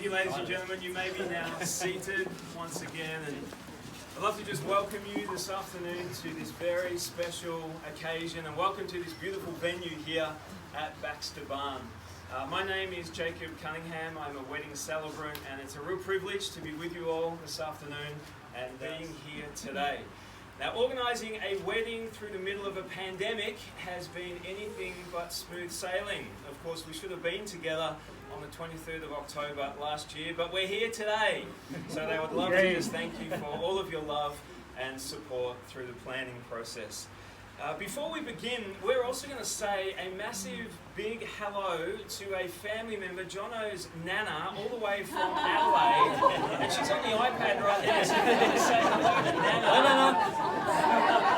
Thank you, ladies and gentlemen. You may be now seated once again, and I'd love to just welcome you this afternoon to this very special occasion, and welcome to this beautiful venue here at Baxter Barn. My name is Jacob Cunningham. I'm a wedding celebrant, and it's a real privilege to be with you all this afternoon and being here today. Now, organising a wedding through the middle of a pandemic has been anything but smooth sailing. Of course, we should have been together on the 23rd of October last year, but we're here today. So they would love to just thank you for all of your love and support through the planning process. Before we begin, we're also going to say a massive big hello to a family member, Jono's Nana, all the way from Adelaide. And she's on the iPad right there, so we're going to say hello to Nana. Nana.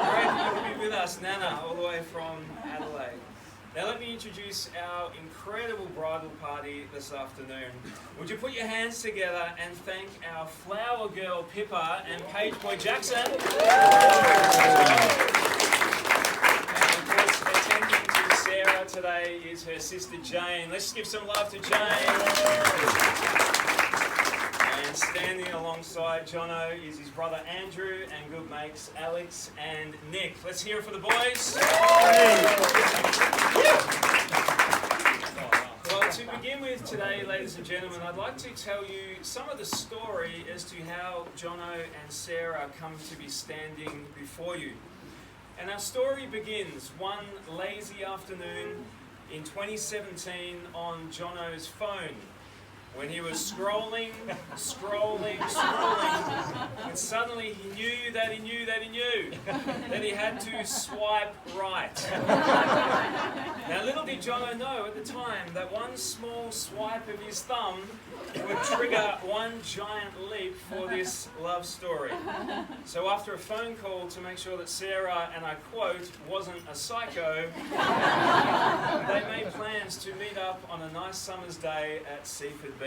Great you to be with us, Nana, all the way from Adelaide. Now let me introduce our incredible bridal party this afternoon. Would you put your hands together and thank our flower girl Pippa and Paige Boy Jackson. Today is her sister Jane. Let's give some love to Jane. And standing alongside Jono is his brother Andrew and good mates Alex and Nick. Let's hear it for the boys. Well, to begin with today, ladies and gentlemen, I'd like to tell you some of the story as to how Jono and Sarah come to be standing before you. And our story begins one lazy afternoon in 2017 on Jono's phone when he was scrolling, and suddenly he knew that he had to swipe right. Now little did Jono know at the time that one small swipe of his thumb would trigger one giant leap for this love story. So after a phone call to make sure that Sarah, and I quote, wasn't a psycho, they made plans to meet up on a nice summer's day at Seaford Beach.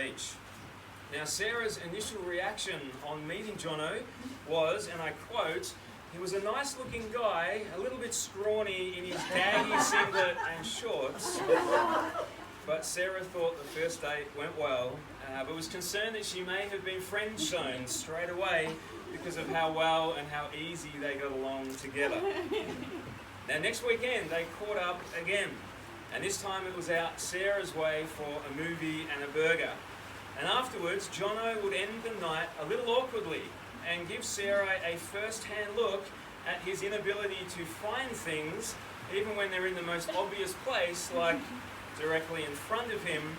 Now Sarah's initial reaction on meeting Jono was, and I quote, he was a nice looking guy, a little bit scrawny in his baggy singlet and shorts. But Sarah thought the first date went well, but was concerned that she may have been friend-zoned straight away because of how well and how easy they got along together. Now next weekend they caught up again, and this time it was out Sarah's way for a movie and a burger. And afterwards, Jono would end the night a little awkwardly and give Sarah a first-hand look at his inability to find things, even when they're in the most obvious place, like directly in front of him,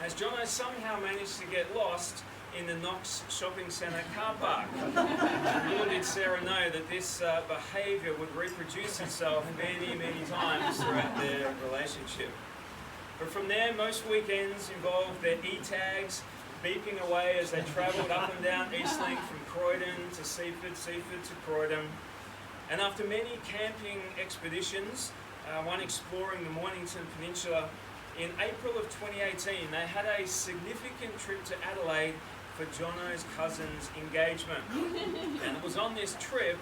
as Jono somehow managed to get lost in the Knox Shopping Centre car park. Little did Sarah know that this behaviour would reproduce itself many, many times throughout their relationship. But from there, most weekends involved their e-tags beeping away as they travelled up and down Eastlink from Croydon to Seaford, Seaford to Croydon. And after many camping expeditions, one exploring the Mornington Peninsula, in April of 2018, they had a significant trip to Adelaide for Jono's cousin's engagement. And it was on this trip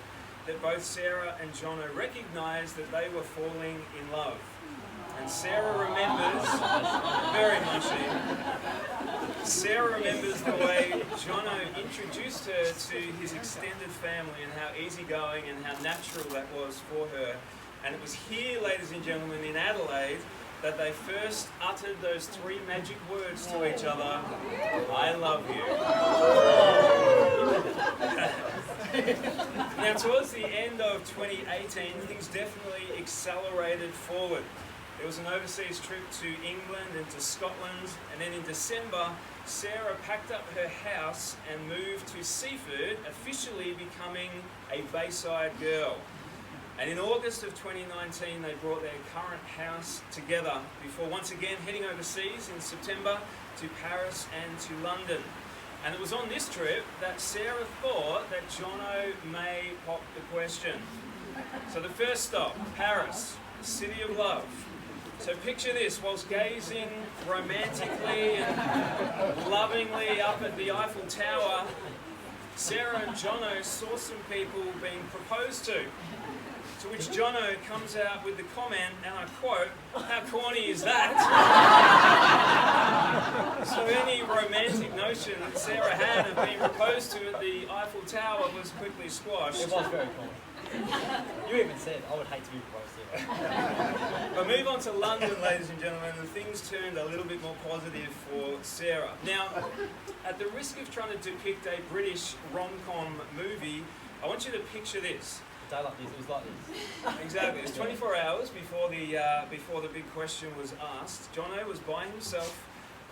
that both Sarah and Jono recognised that they were falling in love. And Sarah remembers, very much Sarah remembers the way Jono introduced her to his extended family and how easygoing and how natural that was for her. And it was here, ladies and gentlemen, in Adelaide, that they first uttered those three magic words to each other, I love you. Now, towards the end of 2018, things definitely accelerated forward. There was an overseas trip to England and to Scotland, and then in December, Sarah packed up her house and moved to Seaford, officially becoming a Bayside girl. And in August of 2019, they brought their current house together before once again heading overseas in September to Paris and to London. And it was on this trip that Sarah thought that Jono may pop the question. So the first stop, Paris, the city of love. So picture this, whilst gazing romantically and lovingly up at the Eiffel Tower, Sarah and Jono saw some people being proposed to. To which Jono comes out with the comment, and I quote, "How corny is that?" So any romantic notion that Sarah had of being proposed to at the Eiffel Tower was quickly squashed. It was very corny. You even said, I would hate to be proposed to. But move on to London, ladies and gentlemen, and things turned a little bit more positive for Sarah. Now, at the risk of trying to depict a British rom-com movie, I want you to picture this. A day like this, it was like this. Exactly. It was 24 hours before the big question was asked. Jono was by himself,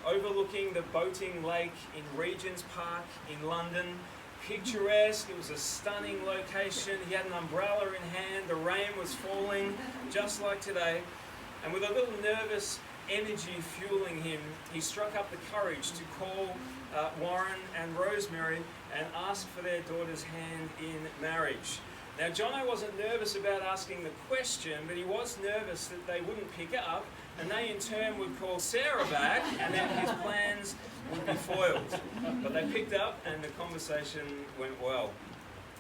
overlooking the boating lake in Regent's Park in London. Picturesque. It was a stunning location. He had an umbrella in hand. The rain was falling, just like today. And with a little nervous energy fueling him, he struck up the courage to call Warren and Rosemary and ask for their daughter's hand in marriage. Now, Jono wasn't nervous about asking the question, but he was nervous that they wouldn't pick up, and they in turn would call Sarah back, and then his plans would be foiled. But they picked up, and the conversation went well.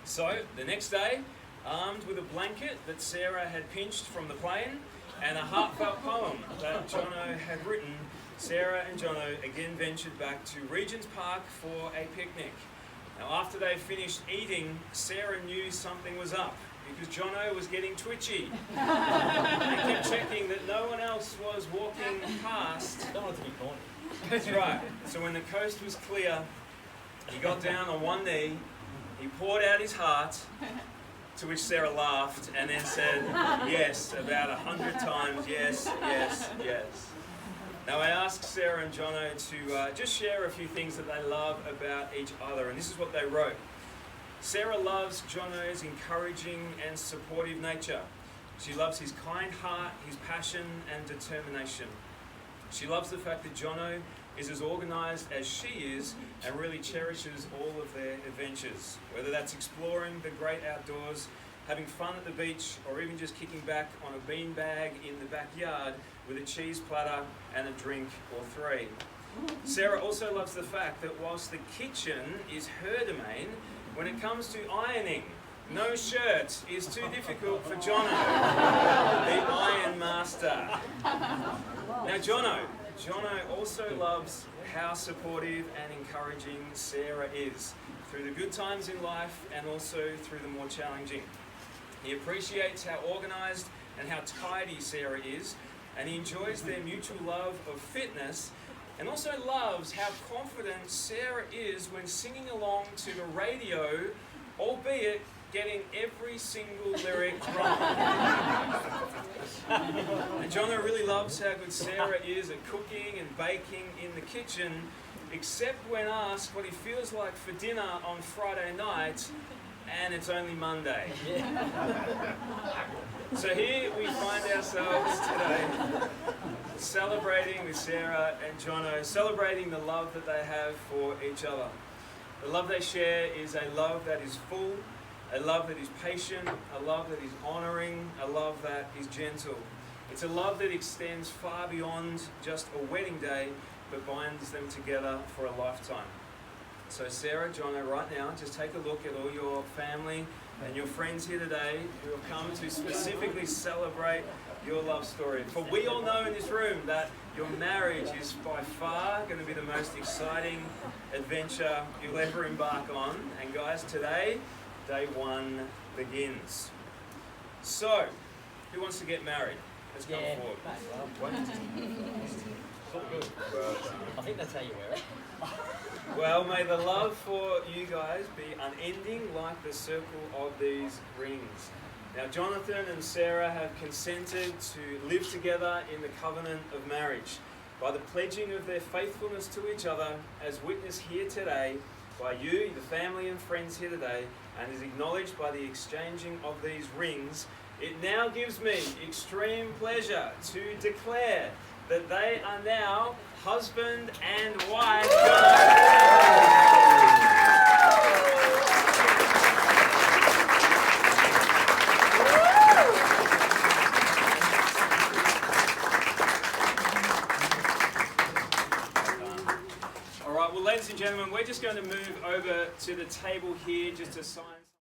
So, the next day, armed with a blanket that Sarah had pinched from the plane, and a heartfelt poem that Jono had written, Sarah and Jono again ventured back to Regent's Park for a picnic. Now, after they finished eating, Sarah knew something was up because Jono was getting twitchy. They kept checking that no one else was walking past. I don't want it to be corny. That's right. So when the coast was clear, he got down on one knee, he poured out his heart, to which Sarah laughed and then said, yes, about 100 times, yes, yes, yes. Now I asked Sarah and Jono to just share a few things that they love about each other, and this is what they wrote. Sarah loves Jono's encouraging and supportive nature. She loves his kind heart, his passion and determination. She loves the fact that Jono is as organised as she is and really cherishes all of their adventures, whether that's exploring the great outdoors, having fun at the beach, or even just kicking back on a beanbag in the backyard with a cheese platter and a drink or three. Sarah also loves the fact that whilst the kitchen is her domain, when it comes to ironing, no shirt is too difficult for Jono, the iron master. Now Jono also loves how supportive and encouraging Sarah is through the good times in life and also through the more challenging. He appreciates how organised and how tidy Sarah is, and he enjoys their mutual love of fitness, and also loves how confident Sarah is when singing along to the radio, albeit getting every single lyric wrong. And Jono really loves how good Sarah is at cooking and baking in the kitchen, except when asked what he feels like for dinner on Friday night, and it's only Monday. So here we find ourselves today celebrating with Sarah and Jono, celebrating the love that they have for each other. The love they share is a love that is full, a love that is patient, a love that is honouring, a love that is gentle. It's a love that extends far beyond just a wedding day, but binds them together for a lifetime. So Sarah, Jono, right now, just take a look at all your family and your friends here today who have come to specifically celebrate your love story. For we all know in this room that your marriage is by far going to be the most exciting adventure you'll ever embark on. And guys, today, day one begins. So, who wants to get married? Let's come forward. I think that's how you wear it. Well, may the love for you guys be unending like the circle of these rings. Now, Jonathan and Sarah have consented to live together in the covenant of marriage by the pledging of their faithfulness to each other, as witnessed here today by you, the family and friends here today, and is acknowledged by the exchanging of these rings. It now gives me extreme pleasure to declare that they are now husband and wife. All right, well, ladies and gentlemen, we're just going to move over to the table here just to sign.